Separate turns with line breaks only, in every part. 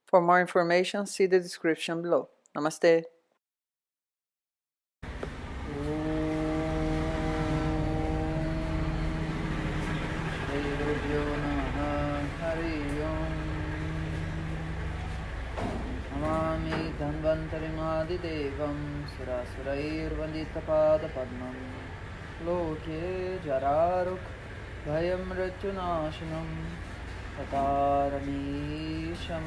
For more information, see the description below. Namaste.
Namami Dhanvantarimadhidevam Surasurairvanditapadapadmam Loke Jararuk Bhayam Ratyunashanam Tataramisham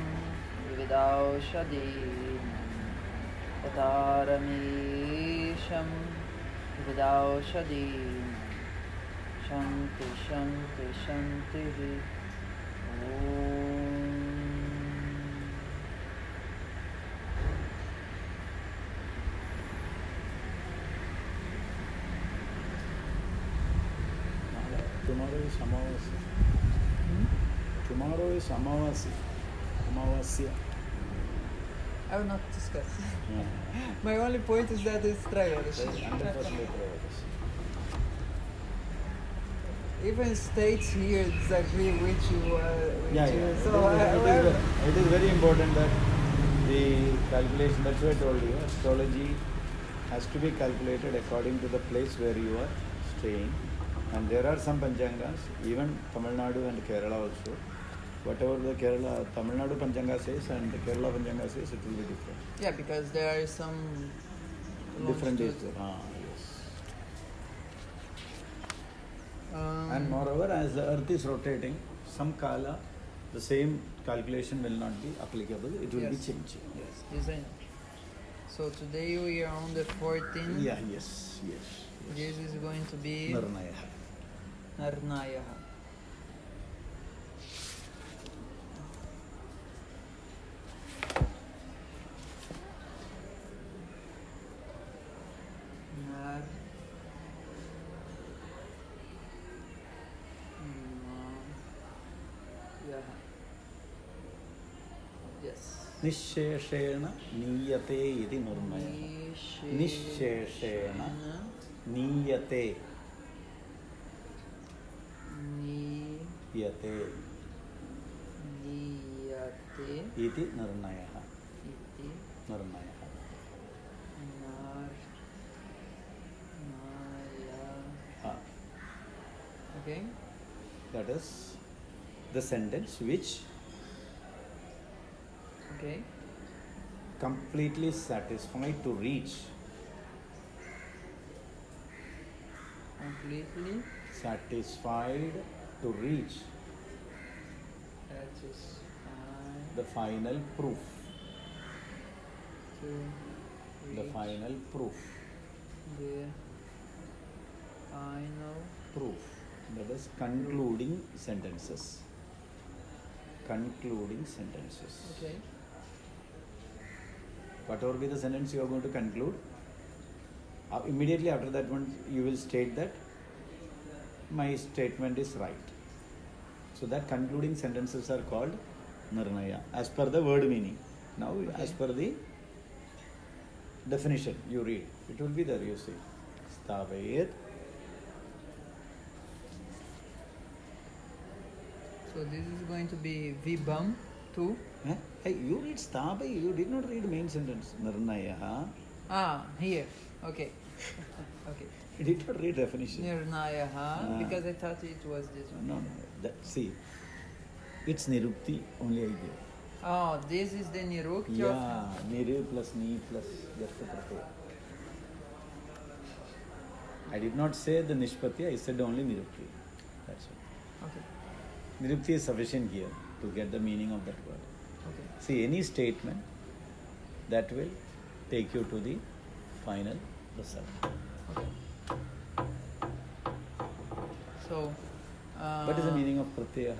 Tataramisham Shanti Shanti Shanti Om.
Tomorrow is Amavasya. Tomorrow is Amavasya. Amavasya.
I will not discuss.
Yeah.
My only point is that it's Trayadas.
100%
Even states here disagree with you. So
it is very important that the calculation, that's why I told you, astrology has to be calculated according to the place where you are staying. And there are some Panchangas, even Tamil Nadu and Kerala also. Whatever the Tamil Nadu Panchanga says and the Kerala Panchanga says, it will be different.
yeah, because there are some
Different days.
longitude.
Yes. And moreover, as the earth is rotating, some kala, the same calculation will not be applicable. It will be changing.
Yes, this I know. So today we are on the 14th.
Yeah, yes.
This is going to be
Nirṇaya.
nirṇaya. Yes.
niśeṣeṇa niyate iti nirmayāḥ. niśeṣeṇa niyate. Niyate iti nirṇaya. Nirṇaya.
Okay.
That is the sentence which completely satisfied to reach.
Completely
Satisfied to reach the final proof. The final proof.
The final
Proof. That is concluding sentences. Concluding sentences.
Okay.
Whatever be the sentence you are going to conclude, immediately after that one you will state that my statement is right. So that concluding sentences are called nirṇaya as per the word meaning. Now as per the definition you read, it will be there, you see. Sthāpayet.
So this is going to be vibham too.
Hey, you read sthāpayet, you did not read main sentence. Nirṇaya.
Here. Okay. Okay.
You did not read definition.
Nirṇaya, because I thought it was this one.
No. See, it's nirukti only I gave.
Oh, this is the nirukti
Yeah, nir plus ni plus just the pratyaya. I did not say the nishpati, I said only nirukti. That's it.
Okay.
Nirukti is sufficient here to get the meaning of that word.
Okay.
See, any statement that will take you to the final result.
Okay. So,
What is the meaning of pratyaya?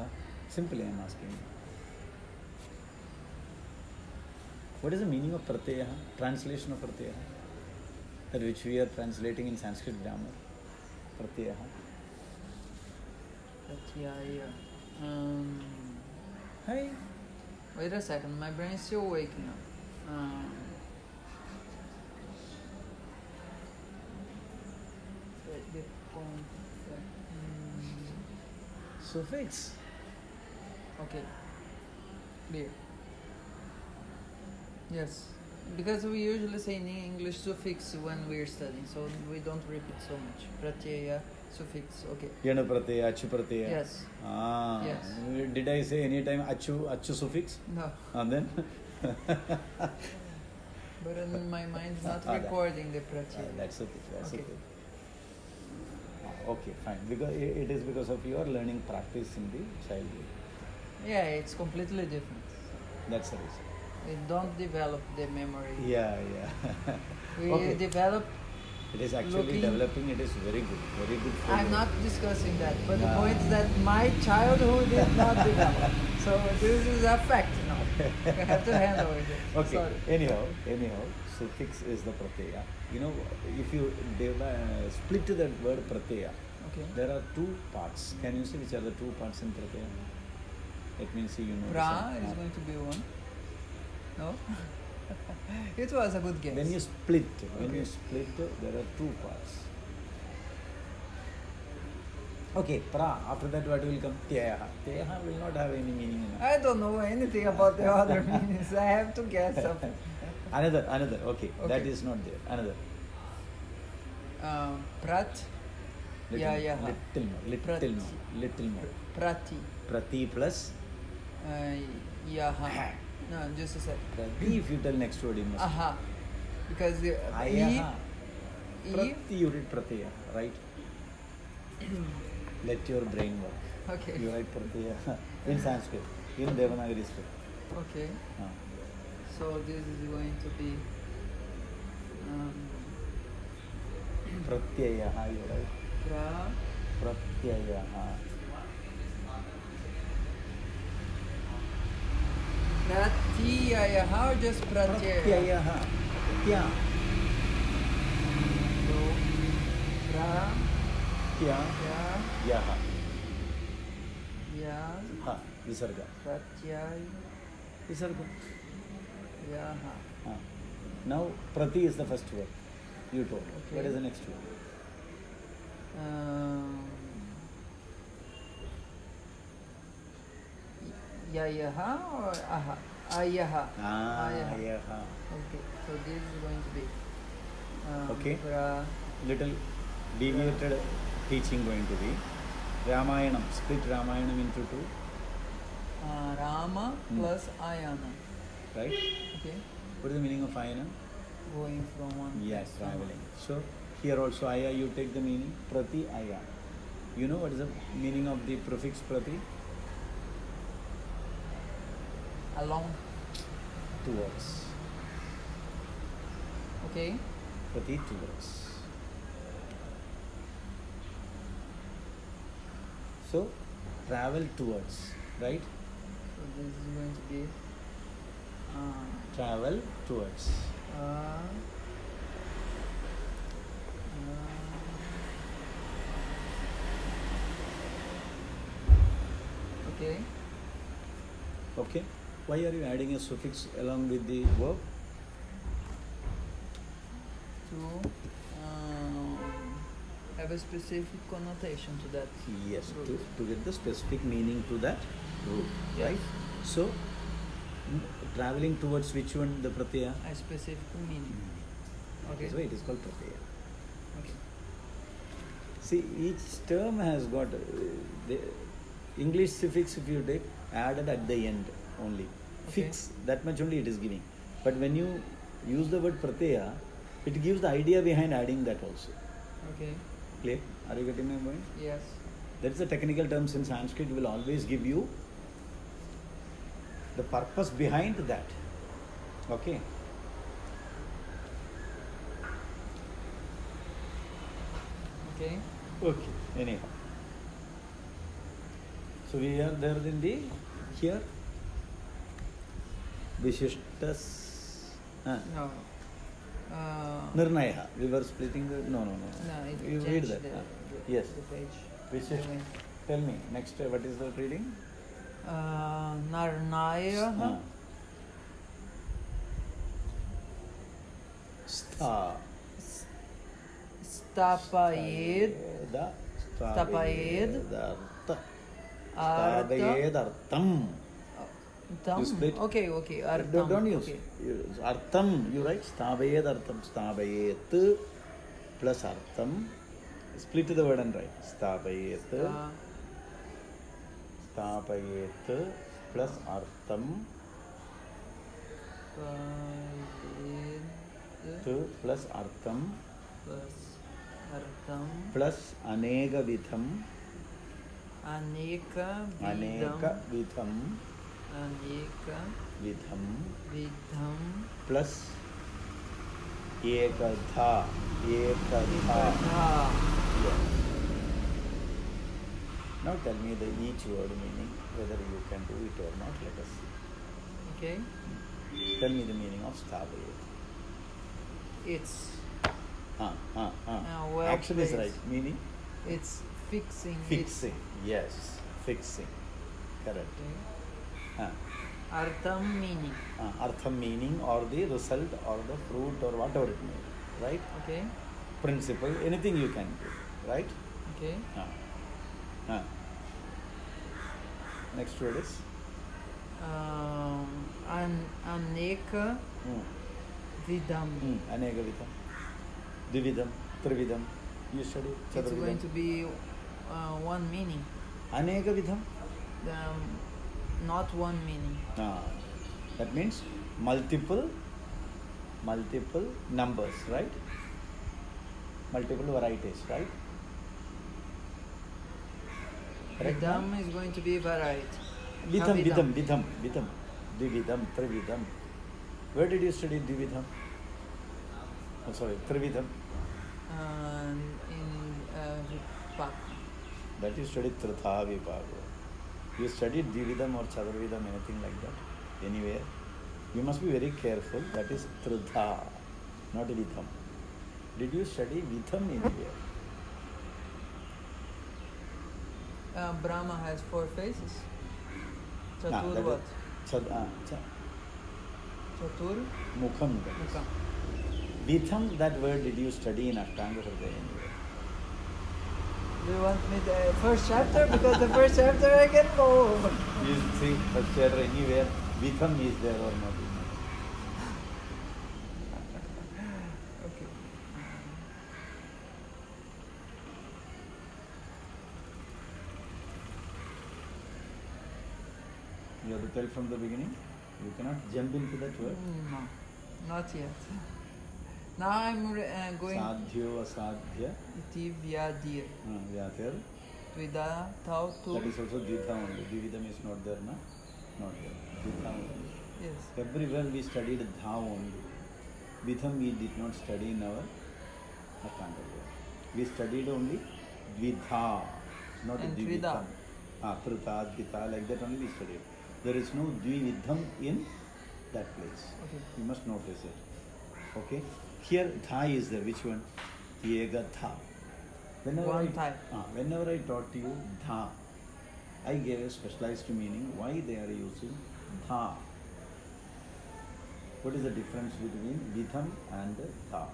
Simply I am asking. What is the meaning of pratyaya? Translation of pratyaya? That which we are translating in Sanskrit grammar. Pratyaya.
pratyaya.
Hi.
Wait a second, my brain is still waking up.
Suffix.
Okay. Clear. Yes. Because we usually say in English suffix when we're studying, so we don't repeat so much. Pratyaya, suffix, okay.
Yana pratyaya, achu pratyaya.
Yes.
Ah.
Yes.
Did I say any time achu suffix?
No.
And then?
But in my mind, not
that.
recording the pratyaya.
That's okay. That's
Okay.
okay. Okay, fine. Because it is because of your learning practice in the childhood.
Yeah, it's completely different.
That's the reason.
We don't develop the memory.
Yeah.
We
Okay.
develop.
It is actually
Looking-
developing. It is very good. Very good for
I'm
you.
not discussing that, but the
Yeah.
point is that my childhood did not develop. So this is a fact now. You have to handle it.
Okay.
Sorry.
Anyhow, suffix is the pratyaya. You know, if you split that word pratyaya,
Okay.
there are two parts. Can you see which are the two parts in pratyaya? Let me see. You know.
Pra is going to be one. No? It was a good guess.
When you split,
Okay.
there are two parts. Okay, pra. After that, what will come? Tyaha. Tyaha will not have any meaning in it.
I don't know anything about the other meanings. I have to guess something.
Another. Okay, that
Okay.
is not there. Another.
Prat.
Little
Prati.
more.
Prati.
Prati plus.
Yaha. No, just a sec.
Prati, if you tell next word, you must.
Aha. Because the
Ayaha.
E.
Prati, you read pratyaya, right? Let your brain work.
Okay.
You write pratyaya in Sanskrit, in Devanagari script.
Okay. So this is going to be
Pratyayaha, you write.
pra.
Pratyayaha.
Pratyayaha or just pratyaya?
Pratyayaha. Tya.
So pra.
Tya.
Ya.
Yaha.
Ya.
Ha. Visarga.
Pratyaya.
Visarga.
Yaha.
Now, prati is the first word. You told.
Okay.
What is the next word?
Yayaha or aha? Ayaha. Ayaha.
Ayaha.
Okay, so this is going to be
Okay.
pra.
Little deviated teaching going to be. Ramayanam. Split Ramayanam into two.
Rama plus Ayana.
Right?
Okay,
What is the meaning of Ayana?
going from one.
Yes,
place to another.
traveling. So, here also Aya, you take the meaning. Prati Aya. You know what is the meaning of the prefix Prati?
Along.
Towards.
Okay.
Prati towards. So, travel towards, right?
So this is going to be
Travel towards.
okay.
Okay? Why are you adding a suffix along with the verb?
To have a specific connotation to that.
Yes,
root.
to get the specific meaning to that root,
Yes.
right? So, traveling towards which one, the pratyaya?
A specific meaning. Okay.
That's why it is called pratyaya.
Okay.
See, each term has got the English suffix, if you take, added at the end only.
Okay.
Fix, that much only it is giving. But when you use the word pratyaya, it gives the idea behind adding that also.
Okay.
Clear? Are you getting my point?
Yes.
That is a technical terms in Sanskrit will always give you the purpose behind that. Okay?
Okay.
Okay. Anyhow. So we are there in the here. Vishishtas.
No.
Nirṇaya. We were splitting the. No.
No, it
You read
changed
that.
the
Yes.
The page.
Vishisht. Tell me. Next, what is the reading?
Nirṇaya. Sthāpayet.
Sthāpayedarthamanekavidhamekadhā.
Tam.
You split.
Okay. Artham.
Don't use.
Okay.
Artham, you write sthāpayedartham, sthāpayet plus artham. Split the word and write sthāpayet plus artham plus artham plus anekavidham vidham plus ekadhā. Yes. Now tell me each word meaning, whether you can do it or not. Let us see.
Okay.
Tell me the meaning of sthāpayet.
It's well
action is
placed.
right. Meaning?
It's fixing.
Fixing. Yes. Fixing. Correct.
Okay. Artham meaning.
Artham meaning or the result or the fruit or whatever it may be. Right?
Okay.
Principle. Anything you can do. Right?
Okay.
Next word is?
Aneka vidham.
Aneka vidham. Dividham. Trividham. You study?
It's going to be one meaning.
Aneka vidham?
Not one meaning.
That means multiple numbers, right? Multiple varieties, right? Correct,
Vidham is going to be varied.
Vidham. Dividham, Trividham. Where did you study Dividham? Oh, sorry, Trividham.
In Vipaka.
That you studied Trutha Vipaka. You studied Dividham or Chaturvidham, anything like that? Anywhere? You must be very careful. That is Trutha, not Vidham. Did you study Vidham anywhere?
Brahma has 4 faces. Chatur what? Chatur
Mukham.
Mukham.
Vidham, that word did you study in Ashtanga Hridaya anywhere?
Do you want me the first chapter? Because the first chapter I can go.
You see, first chapter anywhere, Vidham is there or not?
Okay.
You have to tell from the beginning. You cannot jump into that word.
No, not yet. Now I'm going.
Sadhyo, asadhya,
Iti vyadir.
Vyatir.
Tvida tau tu.
That is also Dvita only. Dividam is not there, na? Not there. Dvita only.
Yes.
Everywhere we studied Dha only. Vidham we did not study in our Ashtanga. We studied only Dvidha, not
And
Dvidam. Trita, Dvita, like that only we studied. There is no Dvividham in that place.
Okay.
You must notice it. Okay? Here Dha is there. Which one? Ekadhā. Whenever I taught you Dha, I gave a specialized meaning why they are using Dha. What is the difference between Vidham and Dha?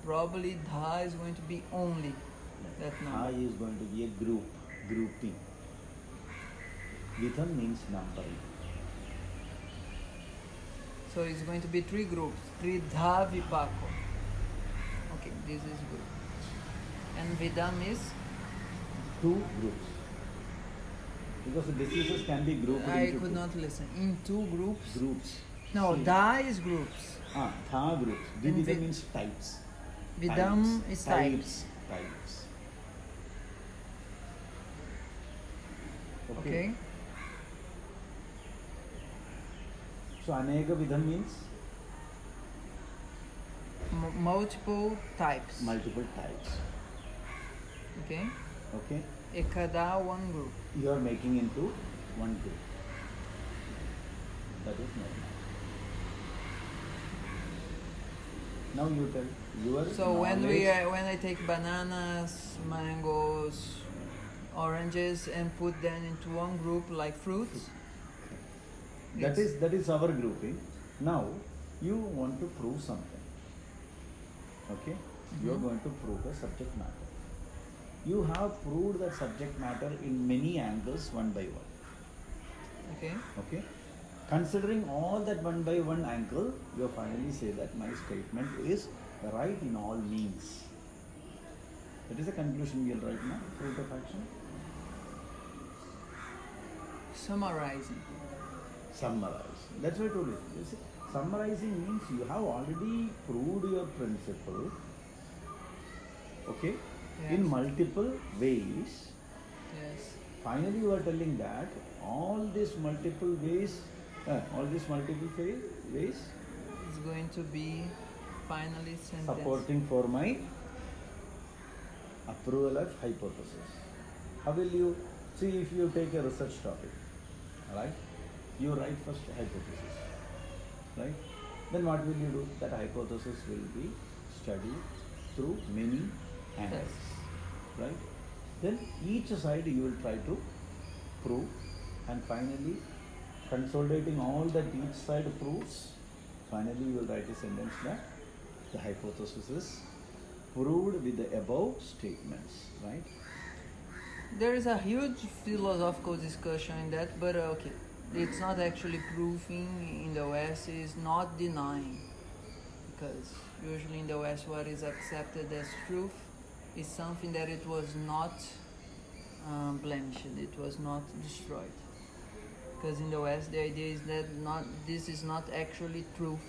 Probably Dha is going to be only that
Dha
number.
is going to be a grouping. Vidham means numbering.
So it's going to be 3 groups. Tridha Vipako. Okay, this is good. And Vidam is?
2 groups. Because the diseases can be grouped
I
into
could
2
not listen. In 2 groups?
groups.
No,
See.
Da is groups.
Dha groups.
And
Dividam means types.
Vidam is types.
Types.
Okay.
So Aneka Vidham means
Multiple types.
multiple types.
Okay.
Okay.
Ekadhā, 1 group.
You are making into 1 group. That is normal. Now you tell your
So when
knowledge.
when I take bananas, mangoes, oranges and put them into 1 group like fruits.
That is our grouping. Now you want to prove something. Okay? You are going to prove a subject matter. you have proved that subject matter in many angles one by one.
Okay.
Okay? Considering all that one by one angle, you finally say that my statement is right in all means. That is the conclusion we will write now, fruit of action.
Summarizing.
Summarize. That's what I told you. You see, summarizing means you have already proved your principle, okay, in
Yes.
multiple ways.
Yes.
Finally, you are telling that all these multiple ways, ways
It's going to be finally sentence.
supporting for my approval of hypothesis. How will you see if you take a research topic, right? You write first hypothesis, right? Then what will you do? That hypothesis will be studied through many angles, right? Then each side you will try to prove, and finally consolidating all that each side proves, finally you will write a sentence that the hypothesis is proved with the above statements, right?
There is a huge philosophical discussion in that, but okay. It's not actually proving in the West, is not denying. Because usually in the West what is accepted as truth is something that it was not blemished, it was not destroyed. Because in the West the idea is that this is not actually truth,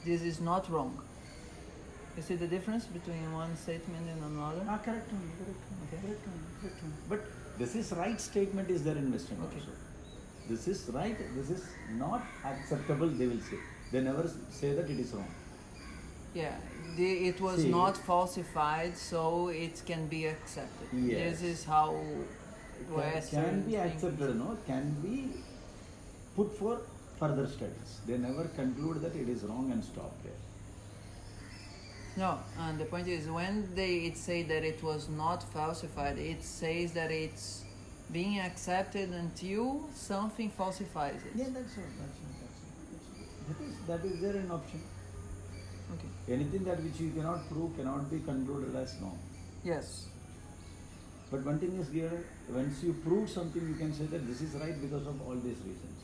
this is not wrong. You see the difference between one statement and another?
Correct one.
Okay.
But this is right statement is there in Western
Okay.
also. This is right, this is not acceptable, they will say. They never say that it is wrong.
Yeah, it was
See.
not falsified, so it can be accepted.
Yes.
This is how
Can
Western
be accepted, no? Can be put for further studies. They never conclude that it is wrong and stop there.
No, and the point is when it say that it was not falsified, it says that it's being accepted until something falsifies it.
Yeah, that's all. That is there an option.
Okay.
Anything that which you cannot prove cannot be concluded as wrong.
Yes.
But one thing is here, once you prove something, you can say that this is right because of all these reasons.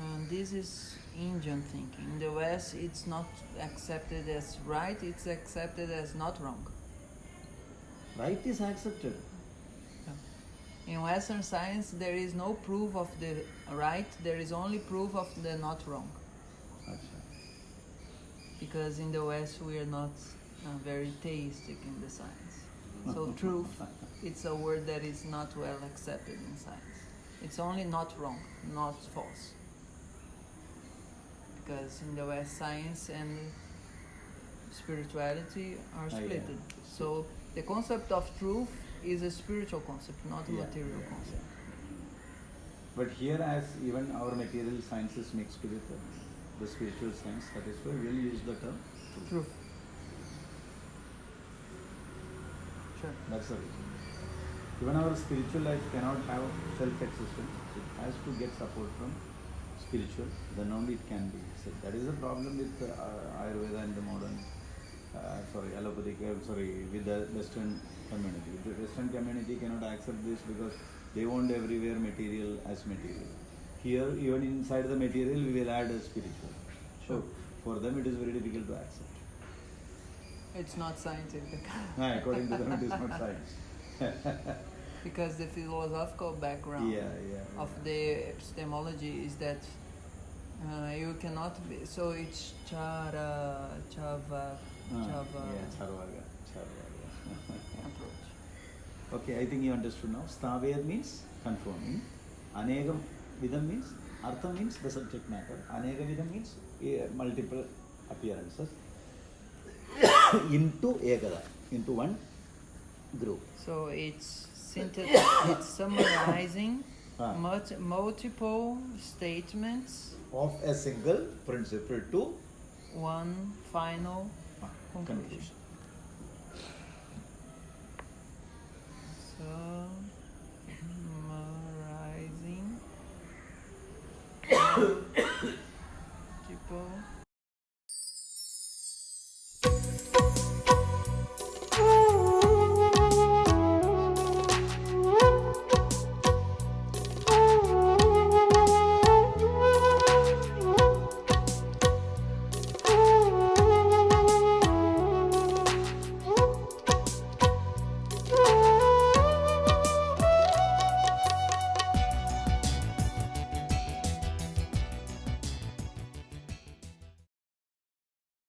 And this is Indian thinking. In the West, it's not accepted as right, it's accepted as not wrong.
Right is accepted.
In Western science, there is no proof of the right, there is only proof of the not wrong.
Achha.
Because in the West, we are not very theistic in the science. So truth, it's a word that is not well accepted in science. It's only not wrong, not false. Because in the West, science and spirituality are split.
yeah.
So the concept of truth is a spiritual concept, not a
Yeah,
material
yeah,
concept.
But here, as even our material sciences mixed with the spiritual science, that is why we'll use the term truth.
Truth. Sure.
That's the reason. Even our spiritual life cannot have self-existence. It has to get support from spiritual, then only it can be. So that is the problem with Ayurveda and the modern, allopathic, with the Western community. The Western community cannot accept this because they want everywhere material as material. Here, even inside the material, we will add a spiritual. So for them, it is very difficult to accept.
It's not scientific.
According to them, it is not science.
Because the philosophical background of the epistemology is that you cannot be, so it's charvaga approach.
Okay, I think you understood now. Sthāpayet means confirming. Anekam vidham means, artham means the subject matter. Aneka vidham means multiple appearances into ekadhā, into one group.
So it's summarizing multiple statements
Of a single principle to
one final conclusion.
conclusion.
Summarizing